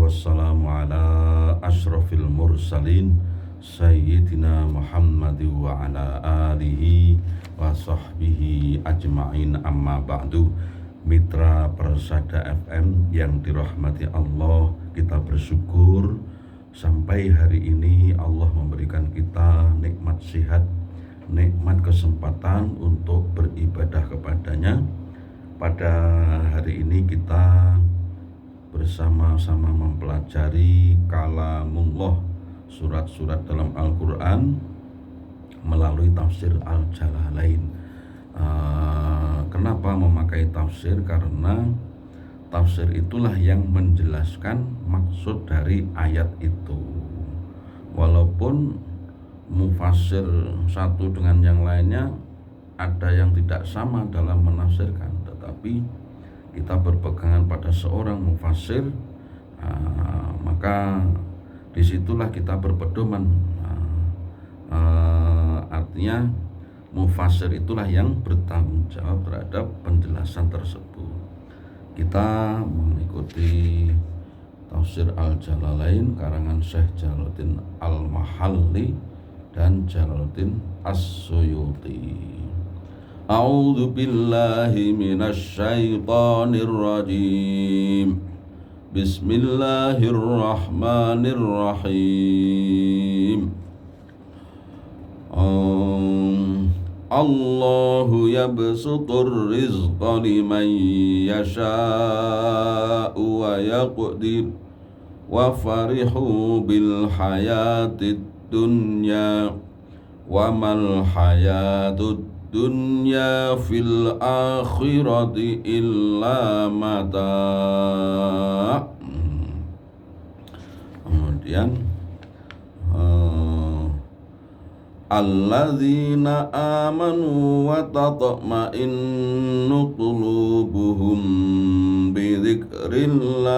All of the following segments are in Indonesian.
wassalamu ala ashrafil mursalin Sayyidina Muhammad wa ala alihi wa sahbihi ajma'in, amma ba'du. Mitra Persada FM yang dirahmati Allah, kita bersyukur sampai hari ini Allah memberikan kita nikmat sehat, nikmat kesempatan untuk beribadah kepadanya. Pada hari ini kita bersama-sama mempelajari kalamullah, surat-surat dalam Al-Quran melalui tafsir Al-Jalalain. Kenapa memakai tafsir? Karena tafsir itulah yang menjelaskan maksud dari ayat itu. Walaupun mufassir satu dengan yang lainnya ada yang tidak sama dalam menafsirkan, tetapi kita berpegangan pada seorang mufassir, maka disitulah kita berpedoman. Artinya mufassir itulah yang bertanggung jawab terhadap penjelasan tersebut. Kita mengikuti tafsir Al-Jalalain karangan Syekh Jalaluddin Al-Mahalli dan Jalaluddin As-Suyuti. A'udzu billahi minasy syaithanir rajim. Bismillahirrahmanirrahim. Allahu yabsutur rizqa liman yasha'u wa yaqdir wa farihu bil hayatid dunya wa mal hayatud dunya fil akhirati illa mata'. Kemudian alladzina amanu wa tatma'innu qulubuhum bi dzikrillah,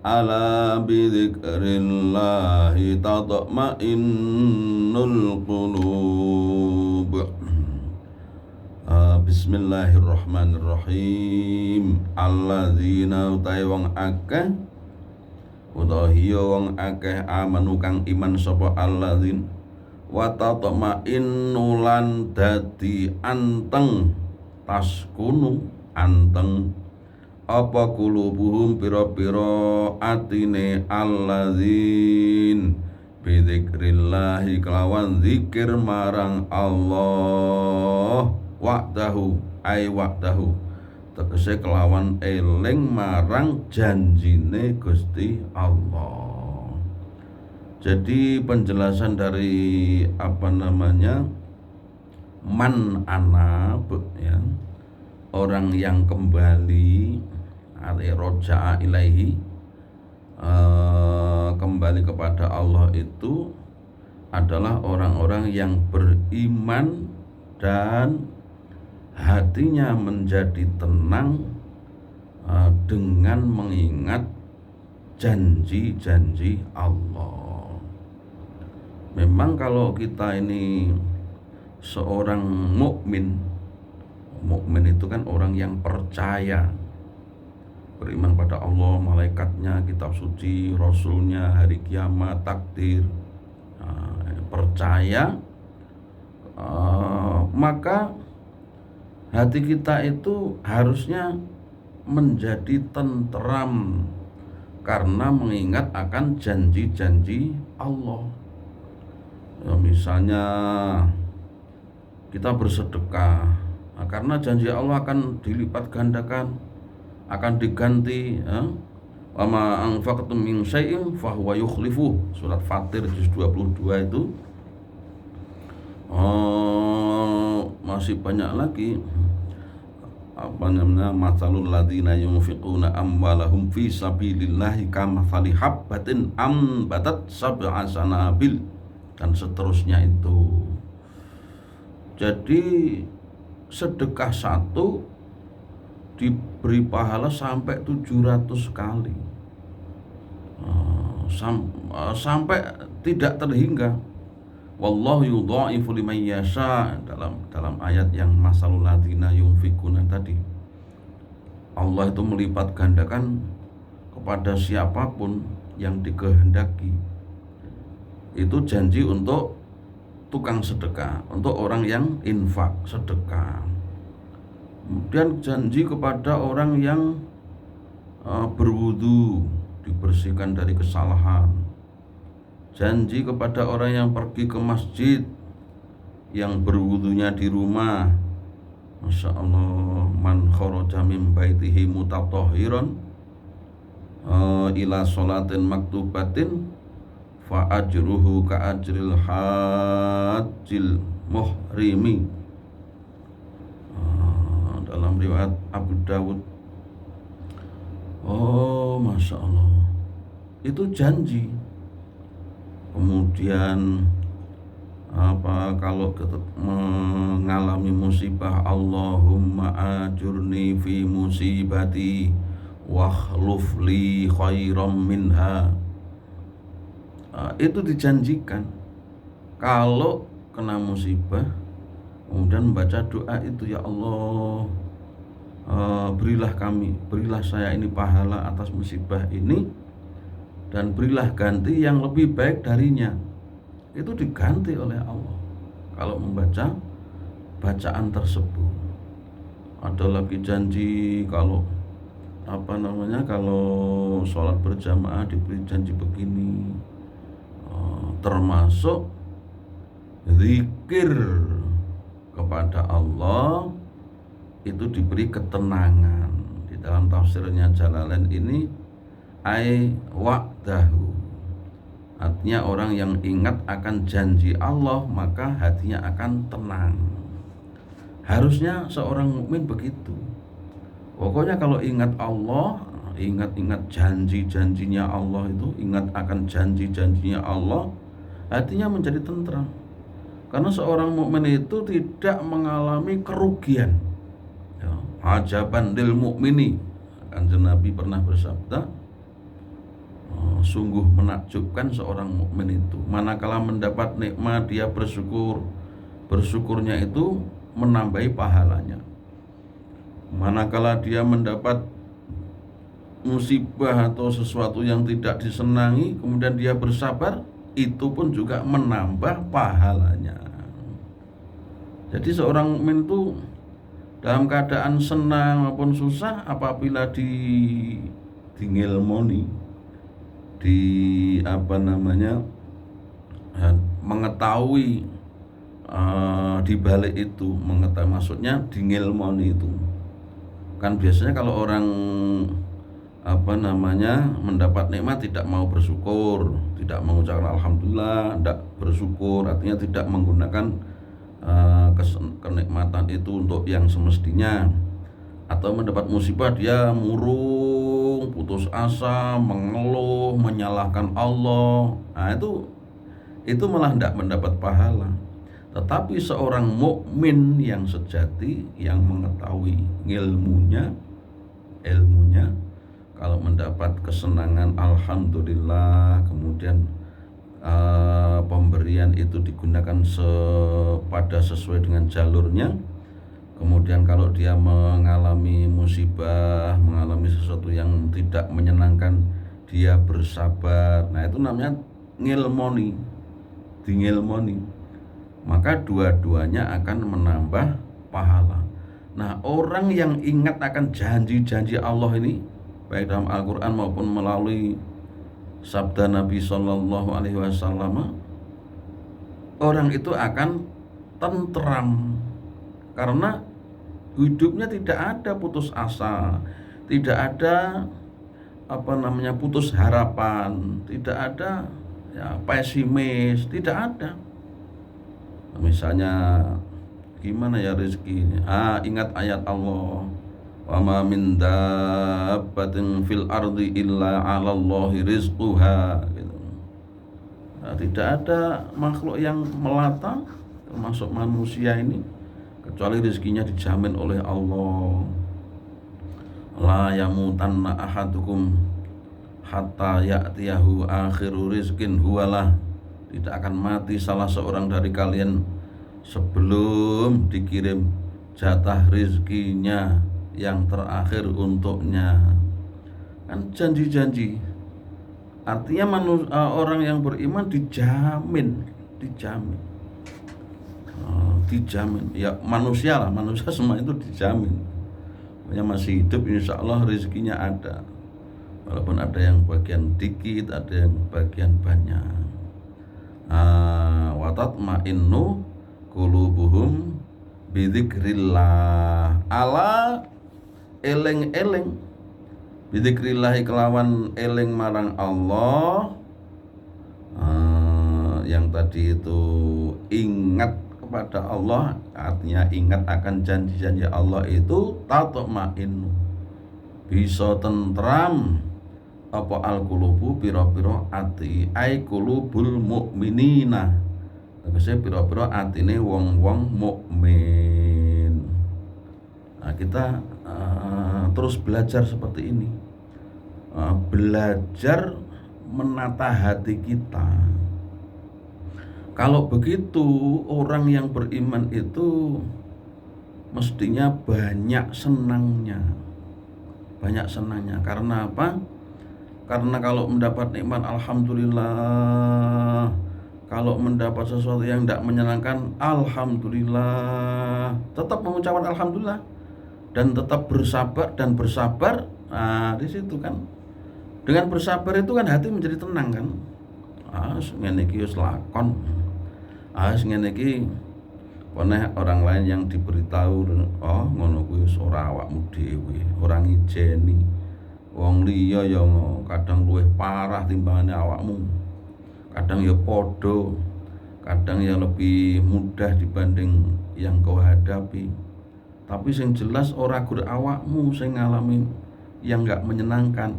ala bi dzikrillahi tatma'innul qulub. Bismillahirrahmanirrahim. Alladzina utai wong akeh, utahiya wong akeh, amanu kang iman sapa alladzin, wa tatma'innu lan dadi anteng, taskunu anteng apa kulubuhum pira-pira atine alladzin bidzikrillahi kelawan zikir marang Allah, wa'dahu ai wa'dahu tegese kelawan eling marang janjine Gusti Allah. Jadi penjelasan dari man anab, ya, orang yang kembali, roja'a ilaihi, kembali kepada Allah itu adalah orang-orang yang beriman dan hatinya menjadi tenang dengan mengingat janji-janji Allah. Memang kalau kita ini seorang mukmin itu kan orang yang percaya, beriman pada Allah, malaikatnya, kitab suci, rasulnya, hari kiamat, takdir, percaya, maka hati kita itu harusnya menjadi tentram karena mengingat akan janji-janji Allah. Ya, misalnya kita bersedekah, karena janji Allah akan dilipat gandakan, akan diganti. Wa ma anfaqtum min syai'in fahuwa yukhlifu, surat Fatir juz 22 itu. Masih banyak lagi masalul ladzina yunfiquna amwalahum fi sabilillahi kamathali habbatin ambatat sab'a sanabil, dan seterusnya itu. Jadi sedekah satu diberi pahala sampai 700 kali, sampai tidak terhingga. Wallahu yudha'ifu liman yasha, dalam ayat yang masalul ladzina yunfiquna tadi. Allah itu melipat gandakan kepada siapapun yang dikehendaki. Itu janji untuk tukang sedekah, untuk orang yang infak sedekah. Kemudian janji kepada orang yang berwudu, dibersihkan dari kesalahan. Janji kepada orang yang pergi ke masjid, yang berwudunya di rumah. Masya Allah, man kharaja min baitihi mutatahhiran ila sholatin maktubatin fa ajruhu ka ajril hajjil muhrimi. Dalam riwayat Abu Dawud. Oh, Masya Allah, itu janji. Kemudian kalau mengalami musibah, Allahumma ajurni fi musibati wakhluf li khairam minha. Itu dijanjikan. Kalau kena musibah, kemudian membaca doa itu, ya Allah, berilah saya ini pahala atas musibah ini, dan berilah ganti yang lebih baik darinya. Itu diganti oleh Allah kalau membaca bacaan tersebut. Ada lagi janji kalau kalau sholat berjamaah diberi janji begini, termasuk zikir kepada Allah itu diberi ketenangan. Di dalam tafsirnya Jalalain ini ai wa'dahu, artinya orang yang ingat akan janji Allah maka hatinya akan tenang. Harusnya seorang mukmin begitu. Pokoknya kalau ingat Allah, ingat janji-janjinya Allah itu, ingat akan janji-janjinya Allah, hatinya menjadi tentram. Karena seorang mukmin itu tidak mengalami kerugian. Ya, ajaban lil mukmini. Kanjeng Nabi pernah bersabda, sungguh menakjubkan seorang mukmin itu manakala mendapat nikmat dia bersyukur, bersyukurnya itu menambahi pahalanya. Manakala dia mendapat musibah atau sesuatu yang tidak disenangi, kemudian dia bersabar, itu pun juga menambah pahalanya. Jadi seorang mukmin itu dalam keadaan senang maupun susah, apabila ngilmoni, mengetahui di balik itu, mengetahui maksudnya dingilmoni itu. Kan biasanya kalau orang mendapat nikmat tidak mau bersyukur, tidak mengucapkan alhamdulillah, tidak bersyukur, artinya tidak menggunakan kenikmatan itu untuk yang semestinya. Atau mendapat musibah dia murung, putus asa, mengeluh, menyalahkan Allah. Nah, itu malah tidak mendapat pahala. Tetapi seorang mukmin yang sejati, yang mengetahui ilmunya, kalau mendapat kesenangan, alhamdulillah, kemudian pemberian itu digunakan sesuai dengan jalurnya. Kemudian kalau dia mengalami musibah, mengalami sesuatu yang tidak menyenangkan, dia bersabar. Nah, itu namanya ngilmoni, dingilmoni. Maka dua-duanya akan menambah pahala. Nah, orang yang ingat akan janji-janji Allah ini, baik dalam Al-Quran maupun melalui sabda Nabi SAW, orang itu akan tentram. Karena hidupnya tidak ada putus asa, tidak ada putus harapan, tidak ada pesimis, tidak ada. Misalnya gimana ya rezeki? Ingat ayat Allah, wa ma min dabbatin fil ardi illa 'alallahi rizquha, gitu. Tidak ada makhluk yang melata termasuk manusia ini kecuali rezekinya dijamin oleh Allah. La yamutanna ahadukum hatta ya'tiyahu akhiru rizkin huwalah. Tidak akan mati salah seorang dari kalian sebelum dikirim jatah rezekinya yang terakhir untuknya. kan janji-janji. Artinya orang yang beriman dijamin. Ya manusia semua itu dijamin. Yang masih hidup insya Allah rezekinya ada, walaupun ada yang bagian dikit, ada yang bagian banyak. Wa tatma'innu qulubuhum bidzikrillah, ala eling-eling, bidzikrillah kelawan eling marang Allah. Yang tadi itu ingat kepada Allah, artinya ingat akan janji-janji Allah itu tatma'innu, bisa tentram apa al-qulubu pira-pira ati, ai qulubul mukminina, tegese pira-pira atine wong-wong mukmin. Nah, kita terus belajar seperti ini, belajar menata hati kita. Kalau begitu orang yang beriman itu mestinya banyak senangnya. Karena apa? Karena kalau mendapat nikmat alhamdulillah, kalau mendapat sesuatu yang tidak menyenangkan alhamdulillah, tetap mengucapkan alhamdulillah dan tetap bersabar. Nah, di situ kan dengan bersabar itu kan hati menjadi tenang kan. Ngene iki wis lakon. Ngene iki Poneh orang lain yang diberitahu, oh ngono kuwi wis ora awakmu dhewe, ora ngijeni. Wong liya ya kadang luwih parah timbangane awakmu. Kadang ya padha, kadang ya lebih mudah dibanding yang kau hadapi. Tapi sing jelas ora gur awakmu sing ngalamin yang enggak menyenangkan.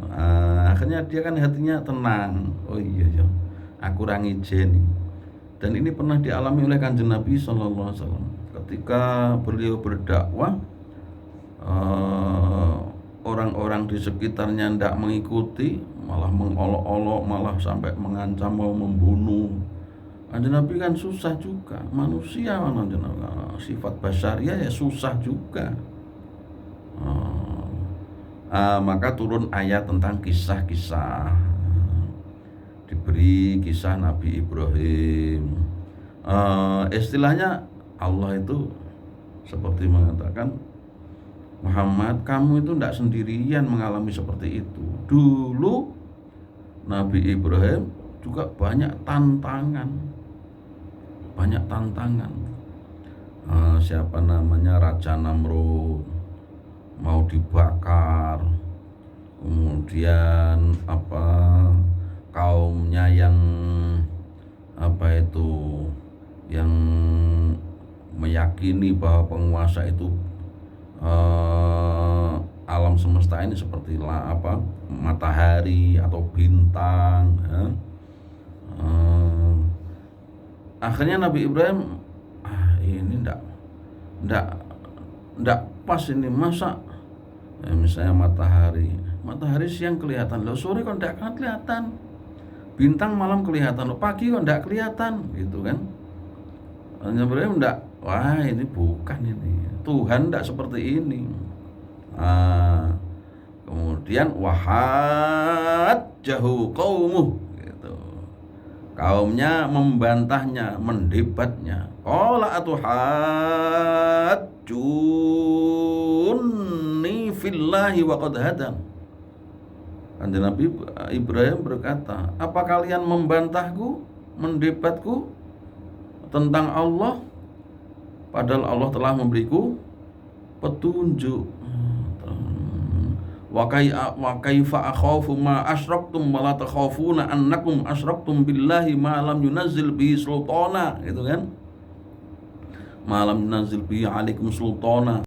Akhirnya dia kan hatinya tenang. Oh iya ya, aku ora ngijeni. Dan ini pernah dialami oleh Kanjeng Nabi sallallahu alaihi wasallam ketika beliau berdakwah, orang-orang di sekitarnya tidak mengikuti, malah mengolok-olok, malah sampai mengancam mau membunuh. Kanjeng Nabi kan susah juga, manusia sifat basyariah ya susah juga. Maka turun ayat tentang kisah-kisah. Diberi kisah Nabi Ibrahim. Istilahnya Allah itu seperti mengatakan, Muhammad, kamu itu tidak sendirian mengalami seperti itu. Dulu Nabi Ibrahim juga banyak tantangan. Siapa namanya, Raja Namrud mau dibakar, kemudian kaumnya yang yang meyakini bahwa penguasa itu alam semesta ini seperti matahari atau bintang. Akhirnya Nabi Ibrahim, ini ndak pas ini, masa misalnya matahari siang kelihatan, loh sore kok ndak kelihatan, bintang malam kelihatan, loh pagi kok ndak kelihatan, gitu kan. Nabi Ibrahim ndak, wah ini bukan, ini Tuhan ndak seperti ini. Kemudian wahajjahu qaumuh, gitu. Kaumnya membantahnya, mendebatnya. Qala atuhajjunni fillahi wa qad hadan. Kanjeng Nabi Ibrahim berkata, apa kalian membantahku, mendebatku tentang Allah, padahal Allah telah memberiku petunjuk. Wa kaifa akhafu ma asyraktum wa la takhafuna annakum asyraktum billahi ma lam yunazzil bihi sultana, gitu kan, ma lam yunazzil bihi alaikum sultana.